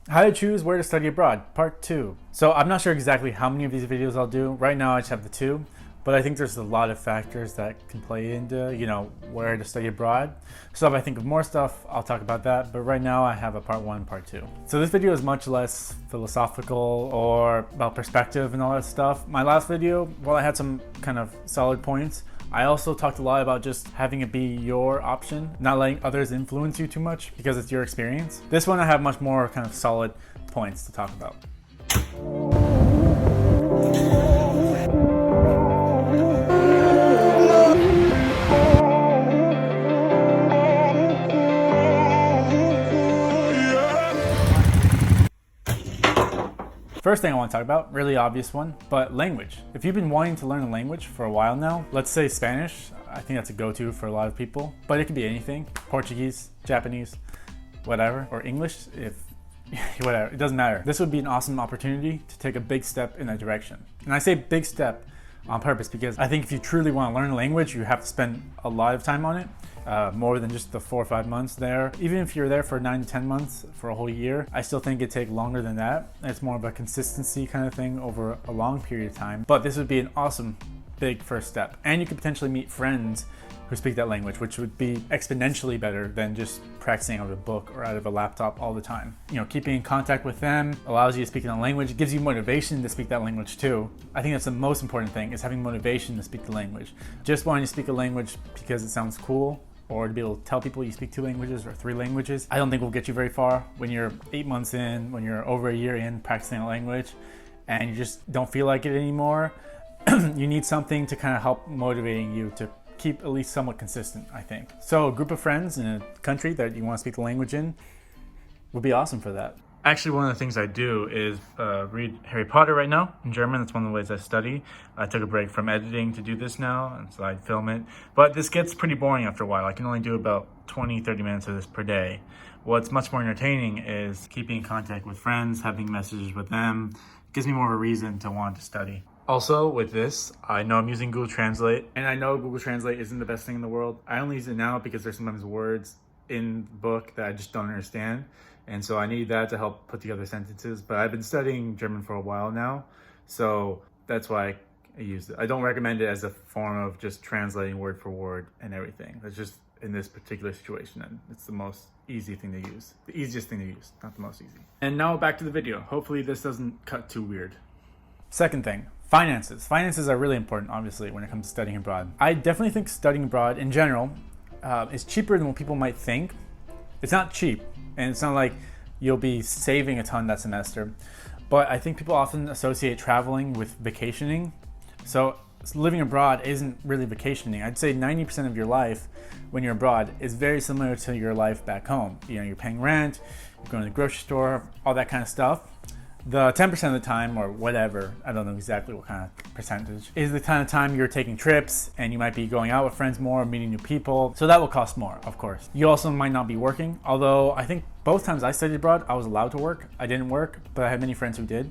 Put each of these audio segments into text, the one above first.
How to choose where to study abroad, part 2. So I'm not sure exactly how many of these videos I'll do. Right now I just have the 2, but I think there's a lot of factors that can play into, where to study abroad. So if I think of more stuff, I'll talk about that, but right now I have a part 1 and part 2. So this video is much less philosophical or about perspective and all that stuff. My last video, while I had some kind of solid points, I also talked a lot about just having it be your option, not letting others influence you too much because it's your experience. This one I have much more kind of solid points to talk about. First thing I want to talk about, really obvious one, but language. If you've been wanting to learn a language for a while now, let's say Spanish, I think that's a go-to for a lot of people, but it could be anything. Portuguese, Japanese, whatever, or English, whatever, it doesn't matter. This would be an awesome opportunity to take a big step in that direction. And I say big step on purpose because I think if you truly want to learn a language, you have to spend a lot of time on it. More than just the 4 or 5 months there. Even if you're there for 9 to 10 months for a whole year, I still think it'd take longer than that. It's more of a consistency kind of thing over a long period of time. But this would be an awesome big first step. And you could potentially meet friends who speak that language, which would be exponentially better than just practicing out of a book or out of a laptop all the time. Keeping in contact with them allows you to speak in the language. It gives you motivation to speak that language too. I think that's the most important thing, is having motivation to speak the language. Just wanting to speak a language because it sounds cool, or to be able to tell people you speak 2 languages or 3 languages, I don't think will get you very far when you're 8 months in, when you're over a year in practicing a language, and you just don't feel like it anymore. You need something to kind of help motivating you to keep at least somewhat consistent, I think. So a group of friends in a country that you want to speak the language in would be awesome for that. Actually, one of the things I do is read Harry Potter right now in German. That's one of the ways I study. I took a break from editing to do this now, and so I film it. But this gets pretty boring after a while. I can only do about 20-30 minutes of this per day. What's much more entertaining is keeping in contact with friends, having messages with them. It gives me more of a reason to want to study. Also, with this, I know I'm using Google Translate, and I know Google Translate isn't the best thing in the world. I only use it now because there's sometimes words in the book that I just don't understand. And so I need that to help put together sentences. But I've been studying German for a while now, so that's why I use it. I don't recommend it as a form of just translating word for word and everything. That's just in this particular situation, and it's the most easy thing to use. The easiest thing to use, not the most easy. And now back to the video. Hopefully this doesn't cut too weird. Second thing, finances. Finances are really important, obviously, when it comes to studying abroad. I definitely think studying abroad in general is cheaper than what people might think. It's not cheap, and it's not like you'll be saving a ton that semester, but I think people often associate traveling with vacationing. So living abroad isn't really vacationing. I'd say 90% of your life when you're abroad is very similar to your life back home. You're paying rent, you're going to the grocery store, all that kind of stuff. The 10% of the time, or whatever, I don't know exactly what kind of percentage, is the kind of time you're taking trips, and you might be going out with friends more, meeting new people. So that will cost more, of course. You also might not be working, although I think both times I studied abroad, I was allowed to work. I didn't work, but I had many friends who did.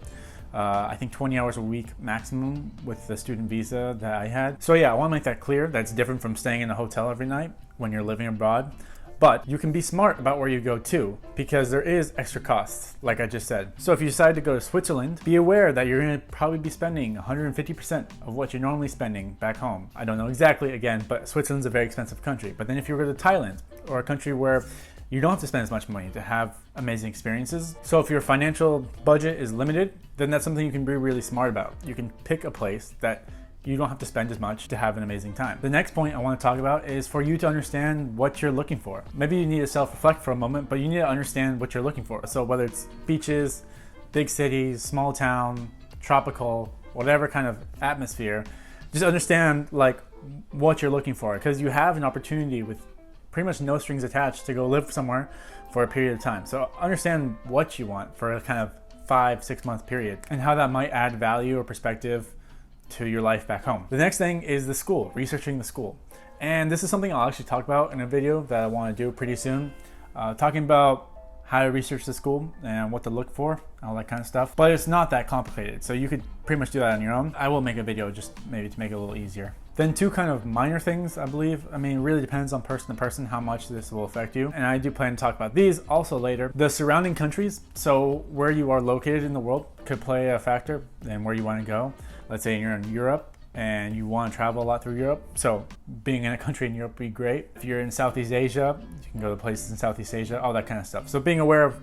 I think 20 hours a week maximum with the student visa that I had. So yeah, I want to make that clear. That's different from staying in a hotel every night when you're living abroad. But you can be smart about where you go too, because there is extra costs, like I just said. So if you decide to go to Switzerland, be aware that you're going to probably be spending 150% of what you're normally spending back home. I don't know exactly, again, but Switzerland's a very expensive country. But then if you go to Thailand, or a country where you don't have to spend as much money to have amazing experiences. So if your financial budget is limited, then that's something you can be really smart about. You can pick a place that you don't have to spend as much to have an amazing time. The next point I want to talk about is for you to understand what you're looking for. Maybe you need to self-reflect for a moment, but you need to understand what you're looking for. So whether it's beaches, big cities, small town, tropical, whatever kind of atmosphere, just understand what you're looking for, because you have an opportunity with pretty much no strings attached to go live somewhere for a period of time. So understand what you want for a kind of 5-6 month period and how that might add value or perspective to your life back home. The next thing is the school, researching the school. And this is something I'll actually talk about in a video that I want to do pretty soon. Talking about how to research the school and what to look for, all that kind of stuff. But it's not that complicated, so you could pretty much do that on your own. I will make a video just maybe to make it a little easier. Then two kind of minor things, I believe. I mean, it really depends on person to person how much this will affect you. And I do plan to talk about these also later. The surrounding countries, so where you are located in the world could play a factor in where you want to go. Let's say you're in Europe and you want to travel a lot through Europe. So being in a country in Europe would be great. If you're in Southeast Asia, you can go to places in Southeast Asia, all that kind of stuff. So being aware of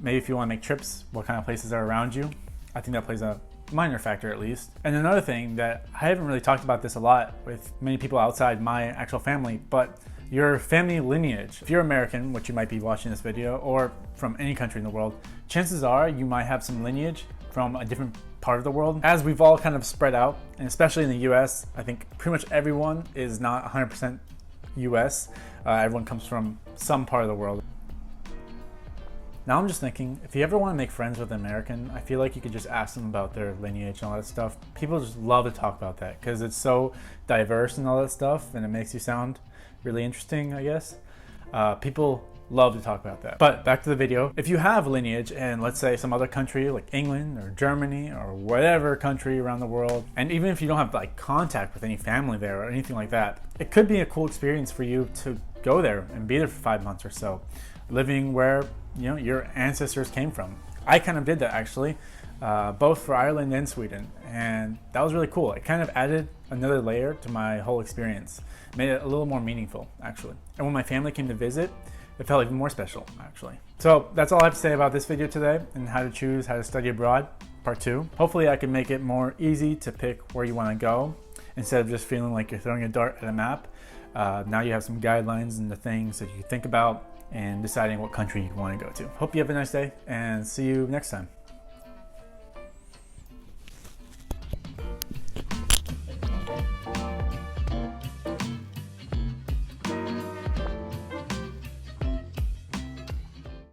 maybe if you want to make trips, what kind of places are around you, I think that plays a minor factor at least. And another thing that I haven't really talked about this a lot with many people outside my actual family, but your family lineage. If you're American, which you might be watching this video, or from any country in the world, chances are you might have some lineage from a different part of the world. As we've all kind of spread out, and especially in the US, I think pretty much everyone is not 100% US. Everyone comes from some part of the world. Now I'm just thinking, if you ever want to make friends with an American, I feel like you could just ask them about their lineage and all that stuff. People just love to talk about that because it's so diverse and all that stuff, and it makes you sound really interesting, I guess. People love to talk about that. But back to the video. If you have lineage in, let's say, some other country like England or Germany or whatever country around the world, and even if you don't have like contact with any family there or anything like that, it could be a cool experience for you to go there and be there for 5 months or so, living where your ancestors came from. I kind of did that actually, both for Ireland and Sweden, and that was really cool. It kind of added another layer to my whole experience, made it a little more meaningful actually. And when my family came to visit, it felt even more special actually. So that's all I have to say about this video today and how to choose how to study abroad, part 2. Hopefully I can make it more easy to pick where you want to go instead of just feeling like you're throwing a dart at a map. Now you have some guidelines and the things that you think about and deciding what country you want to go to. Hope you have a nice day and see you next time.